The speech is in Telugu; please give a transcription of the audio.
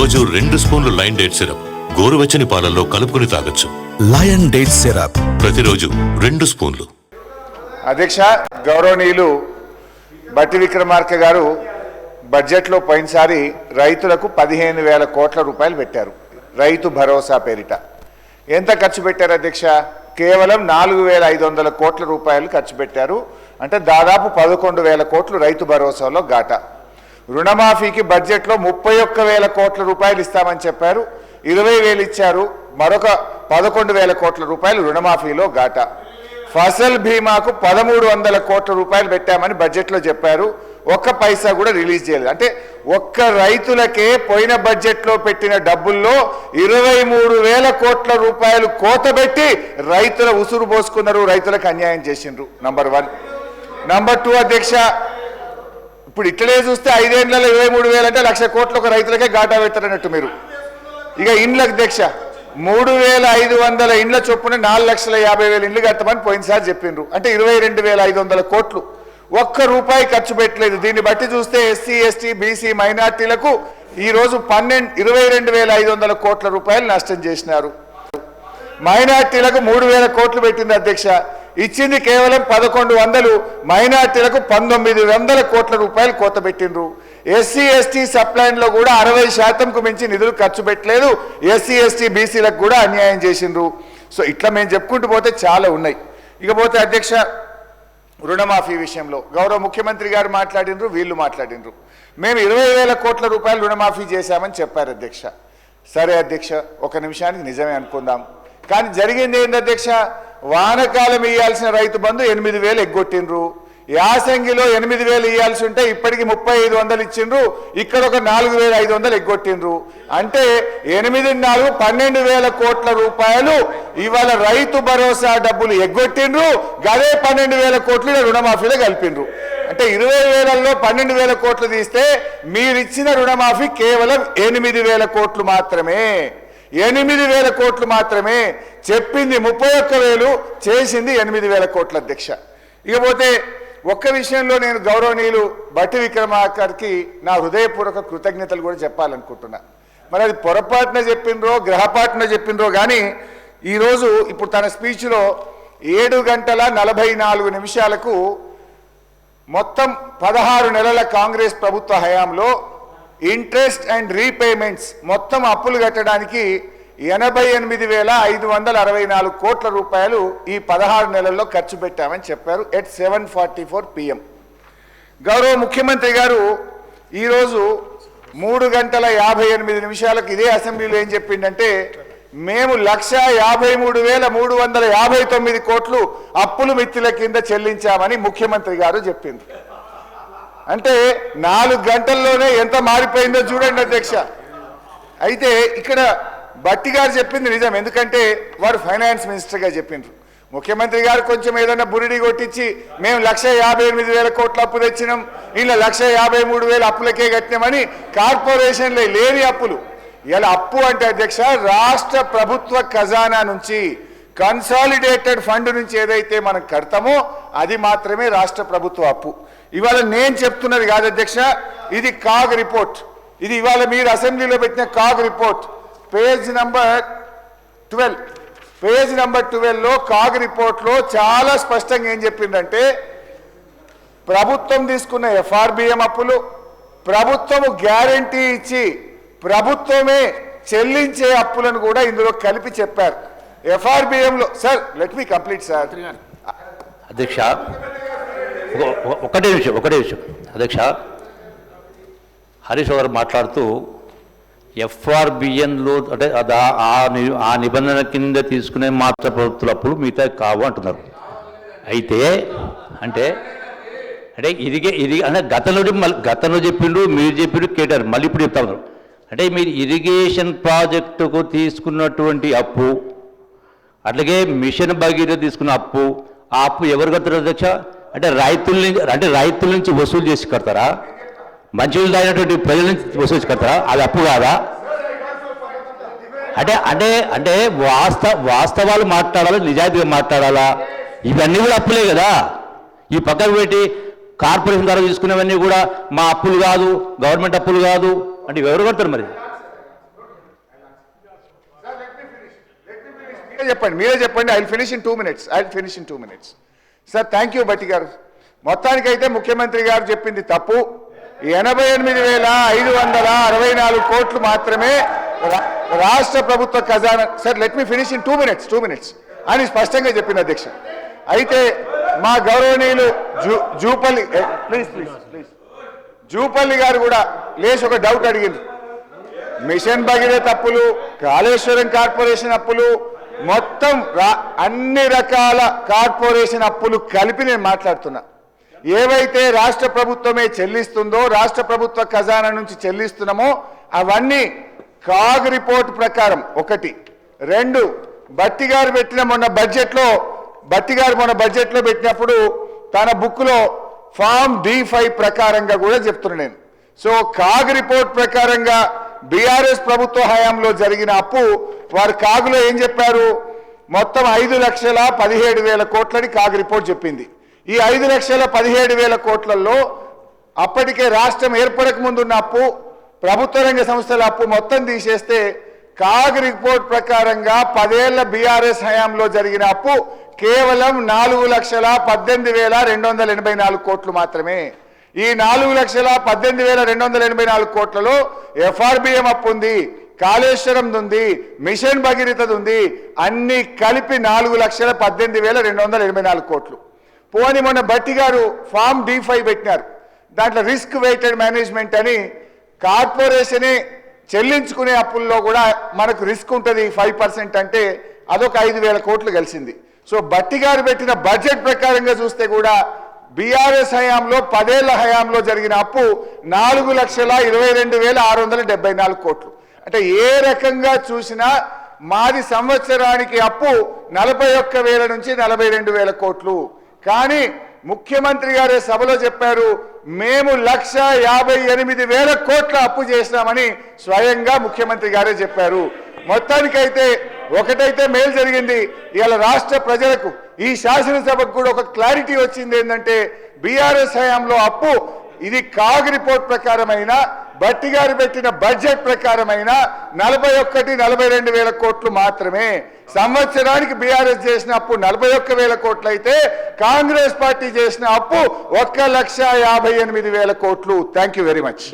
రోజు 2 స్పూన్లు లయన్ డేట్ సిరప్ గోరువెచ్చని పాలల్లో కలుపుకుని తాగొచ్చు. లయన్ డేట్ సిరప్ ప్రతిరోజు 2 స్పూన్లు. అధ్యక్ష, గౌరవనీయులు బట్టి విక్రమార్క గారు బడ్జెట్లో పోయినసారి రైతులకు 15,000 కోట్ల రూపాయలు పెట్టారు. రైతు భరోసా పేరిట ఎంత ఖర్చు పెట్టారు అధ్యక్ష? కేవలం 4,500 కోట్ల రూపాయలు ఖర్చు పెట్టారు. అంటే దాదాపు 11,000 కోట్లు రైతు భరోసాలో ఘాటా. రుణమాఫీకి బడ్జెట్లో 31,000 కోట్ల రూపాయలు ఇస్తామని చెప్పారు. 20,000 ఇచ్చారు. మరొక 11,000 కోట్ల రూపాయలు రుణమాఫీలో ఘాటా. ఫసల్ బీమాకు 1,300 కోట్ల రూపాయలు పెట్టామని బడ్జెట్లో చెప్పారు. ఒక్క పైసా కూడా రిలీజ్ చేయలేదు. అంటే ఒక్క రైతులకే పోయిన బడ్జెట్లో పెట్టిన డబ్బుల్లో 23,000 కోట్ల రూపాయలు కోతబెట్టి రైతుల ఉసురు పోసుకున్నారు, రైతులకు అన్యాయం చేసిండ్రు. నంబర్ 1. నంబర్ 2 అధ్యక్ష, ఇప్పుడు ఇట్లనే చూస్తే 5 ఏళ్లలో 23,000 అంటే 1,00,000 కోట్లు ఒక రైతులకే ఘాటా పెట్టారన్నట్టు మీరు. ఇక ఇండ్ల అధ్యక్ష, 3,500 ఇండ్ల చొప్పున 4,50,000 ఇండ్లు కట్టమని పోయినసారి చెప్పిండ్రు. అంటే 22,500 కోట్లు. ఒక్క రూపాయి ఖర్చు పెట్టలేదు. దీన్ని బట్టి చూస్తే ఎస్సీ, ఎస్టీ, బీసీ, మైనార్టీలకు ఈరోజు 22,500 కోట్ల రూపాయలు నష్టం చేసినారు. మైనార్టీలకు 3,000 కోట్లు పెట్టింది అధ్యక్ష. ఇచ్చింది కేవలం 1,100. మైనార్టీలకు 1,900 కోట్ల రూపాయలు కోత పెట్టిండ్రు. ఎస్సీ, ఎస్టీ సప్లైన్లో కూడా 60%కు మించి నిధులు ఖర్చు పెట్టలేదు. ఎస్సీ, ఎస్టీ, బీసీలకు కూడా అన్యాయం చేసిండ్రు. సో ఇట్లా మేము చెప్పుకుంటూ పోతే చాలా ఉన్నాయి. ఇకపోతే అధ్యక్ష, రుణమాఫీ విషయంలో గౌరవ ముఖ్యమంత్రి గారు మాట్లాడినరు, వీళ్ళు మాట్లాడినరు. మేము 20,000 కోట్ల రూపాయలు రుణమాఫీ చేశామని చెప్పారు అధ్యక్ష. సరే అధ్యక్ష, ఒక నిమిషానికి నిజమే అనుకుందాం. కానీ జరిగింది ఏంటి అధ్యక్ష? వానకాలం ఇవ్వాల్సిన రైతు బంధు 8,000 ఎగ్గొట్టిండ్రు. యాసంగిలో 8,000 ఇవ్వాల్సి ఉంటే ఇప్పటికి 3,500 ఇచ్చిండ్రు. ఇక్కడ ఒక 4,500 ఎగ్గొట్టిండ్రు. అంటే 8,4 12,000 కోట్ల రూపాయలు ఇవాళ రైతు భరోసా డబ్బులు ఎగ్గొట్టిండ్రు. గదే 12,000 కోట్లు రుణమాఫీలో కలిపిండ్రు. అంటే 20,000లో 12,000 కోట్లు తీస్తే మీరిచ్చిన రుణమాఫీ కేవలం 8,000 కోట్లు మాత్రమే. 8,000 కోట్లు మాత్రమే. చెప్పింది 31,000, చేసింది 8,000 కోట్ల అధ్యక్ష. ఇకపోతే ఒక్క విషయంలో నేను గౌరవనీయులు బట్టి విక్రమార్కకి నా హృదయపూర్వక కృతజ్ఞతలు కూడా చెప్పాలనుకుంటున్నా. మరి అది పొరపాటున చెప్పిండ్రో గ్రహపాటున చెప్పిండ్రో కానీ ఈరోజు ఇప్పుడు తన స్పీచ్లో 7 గంటల 44 నిమిషాలకు మొత్తం 16 నెలల కాంగ్రెస్ ప్రభుత్వ హయాంలో ఇంట్రెస్ట్ అండ్ రీపేమెంట్స్ మొత్తం అప్పులు కట్టడానికి 88,564 కోట్ల రూపాయలు ఈ 16 నెలల్లో ఖర్చు పెట్టామని చెప్పారు ఎట్ 7:44 PM. గౌరవ ముఖ్యమంత్రి గారు ఈరోజు 3 గంటల 58 నిమిషాలకు ఇదే అసెంబ్లీలో ఏం చెప్పిండంటే, మేము 1,53,359 కోట్లు అప్పులు మిత్తుల కింద చెల్లించామని ముఖ్యమంత్రి గారు చెప్పింది. అంటే 4 గంటల్లోనే ఎంత మారిపోయిందో చూడండి అధ్యక్ష. అయితే ఇక్కడ బట్టి గారు చెప్పింది నిజం, ఎందుకంటే వారు ఫైనాన్స్ మినిస్టర్గా చెప్పిండ్రు. ముఖ్యమంత్రి గారు కొంచెం ఏదైనా బురిడి కొట్టించి మేము 1,58,000 కోట్ల అప్పు తెచ్చినాం, ఇలా 1,53,000 అప్పులకే కట్టినామని కార్పొరేషన్లో లేని అప్పులు. ఇలా అప్పు అంటే అధ్యక్ష రాష్ట్ర ప్రభుత్వ ఖజానా నుంచి కన్సాలిడేటెడ్ ఫండ్ నుంచి ఏదైతే మనం కడతామో అది మాత్రమే రాష్ట్ర ప్రభుత్వ అప్పు. ఇవాళ నేను చెప్తున్నది కాదు అధ్యక్ష, ఇది కాగ్ రిపోర్ట్. ఇది ఇవాళ మీరు అసెంబ్లీలో పెట్టిన కాగ్ రిపోర్ట్ పేజ్ నంబర్ 12లో కాగ్ రిపోర్ట్లో చాలా స్పష్టంగా ఏం చెప్పిందంటే, ప్రభుత్వం తీసుకున్న FRBM అప్పులు ప్రభుత్వము గ్యారంటీ ఇచ్చి ప్రభుత్వమే చెల్లించే అప్పులను కూడా ఇందులో కలిపి చెప్పారు. FRBMలో sir let me complete sir. అధ్యక్ష ఒకటే విషయం అధ్యక్ష, హరీష్ గారు మాట్లాడుతూ FRBMలో అంటే ఆ నిబంధన కింద తీసుకునే మాత్ర ప్రభుత్వాల అప్పులు మిగతా కావు అంటున్నారు. అయితే అంటే ఇది అంటే గతంలో చెప్పిండ్రు, మీరు చెప్పిండ్రు, కేటారు, మళ్ళీ ఇప్పుడు చెప్తా ఉన్నారు. అంటే మీరు ఇరిగేషన్ ప్రాజెక్టుకు తీసుకున్నటువంటి అప్పు, అట్లాగే మిషన్ భగీరథ తీసుకున్న అప్పు, ఆ అప్పు ఎవరు కడతారు అధ్యక్ష? అంటే రైతుల నుంచి వసూలు చేసి కడతారా? మంచినీళ్ళు తాగినటువంటి ప్రజల నుంచి వసూలు చేసి కడతారా? అది అప్పు కాదా? అంటే వాస్తవాలు మాట్లాడాలా, నిజాయితీగా మాట్లాడాలా? ఇవన్నీ కూడా అప్పులే కదా. ఈ పక్కకు పెట్టి కార్పొరేషన్ ద్వారా తీసుకునేవన్నీ కూడా మా అప్పులు కాదు, గవర్నమెంట్ అప్పులు కాదు అంటే ఎవరు కడతారు? మరి చెప్పండి, మీరే చెప్పండి. I finish in 2 minutes. Sir thank you బట్టి గారు. మొత్తానికైతే ముఖ్యమంత్రి గారు చెప్పింది తప్పు. 88,564 కోట్లు మాత్రమే రాష్ట్ర ప్రభుత్వ ఖజానా. Sir let me finish in 2 minutes అని స్పష్టంగా చెప్పింది అధ్యక్ష. అయితే మా గౌరవనీయులు జూపల్లి గారు కూడా లేచి ఒక డౌట్ అడిగింది. మిషన్ భగీరథ అప్పులు, కాళేశ్వరం కార్పొరేషన్ అప్పులు, మొత్తం అన్ని రకాల కార్పొరేషన్ అప్పులు కలిపి నేను మాట్లాడుతున్నా. ఏవైతే రాష్ట్ర ప్రభుత్వమే చెల్లిస్తుందో, రాష్ట్ర ప్రభుత్వ ఖజానా నుంచి చెల్లిస్తున్నామో అవన్నీ కాగ్ రిపోర్ట్ ప్రకారం 1. 2 బట్టి గారు మొన్న బడ్జెట్లో పెట్టినప్పుడు తన బుక్లో ఫామ్ D5 ప్రకారంగా కూడా చెప్తున్నా నేను. సో కాగ్ రిపోర్ట్ ప్రకారంగా బీఆర్ఎస్ ప్రభుత్వ హయాంలో జరిగిన అప్పు వారు కాగులో ఏం చెప్పారు, మొత్తం 5,17,000 కోట్లని కాగ్ రిపోర్ట్ చెప్పింది. ఈ 5,17,000 కోట్లలో అప్పటికే రాష్ట్రం ఏర్పడక ముందున్న అప్పు, ప్రభుత్వ రంగ సంస్థల అప్పు మొత్తం తీసేస్తే కాగ్ రిపోర్ట్ ప్రకారంగా 10 ఏళ్ల బీఆర్ఎస్ హయాంలో జరిగిన అప్పు కేవలం 4,18,284 కోట్లు మాత్రమే. ఈ 4,18,284 కోట్లలో ఎఫ్ఆర్బిఎం అప్పు ఉంది, కాళేశ్వరం ఉంది, మిషన్ భగీరథ ఉంది, అన్ని కలిపి 4,18,284 కోట్లు. పోని మొన్న బట్టి గారు ఫామ్ D5 పెట్టినారు. దాంట్లో రిస్క్ వెయిటెడ్ మేనేజ్మెంట్ అని కార్పొరేషనే చెల్లించుకునే అప్పుల్లో కూడా మనకు రిస్క్ ఉంటుంది 5% అంటే అదొక 5,000 కోట్లు కలిసింది. సో బట్టి గారు పెట్టిన బడ్జెట్ ప్రకారంగా చూస్తే కూడా బీఆర్ఎస్ హయాంలో 10 ఏళ్ల హయాంలో జరిగిన అప్పు 4,22,674 కోట్లు. అంటే ఏ రకంగా చూసినా మాది సంవత్సరానికి అప్పు 41,000 నుంచి 42,000 కోట్లు. కానీ ముఖ్యమంత్రి గారే సభలో చెప్పారు, మేము 1,58,000 కోట్ల అప్పు చేసినామని స్వయంగా ముఖ్యమంత్రి గారే చెప్పారు. మొత్తానికైతే ఒకటైతే మేలు జరిగింది, ఇవాళ రాష్ట్ర ప్రజలకు, ఈ శాసనసభకు కూడా ఒక క్లారిటీ వచ్చింది. ఏంటంటే బీఆర్ఎస్ హయాంలో అప్పు ఇది కాగ్ రిపోర్ట్ ప్రకారమైన, బట్టి గారు పెట్టిన బడ్జెట్ ప్రకారమైన 41,42,000 కోట్లు మాత్రమే. సంవత్సరానికి బీఆర్ఎస్ చేసిన అప్పు 41,000 కోట్లు అయితే కాంగ్రెస్ పార్టీ చేసిన అప్పు 1,58,000 కోట్లు. Thank you very much.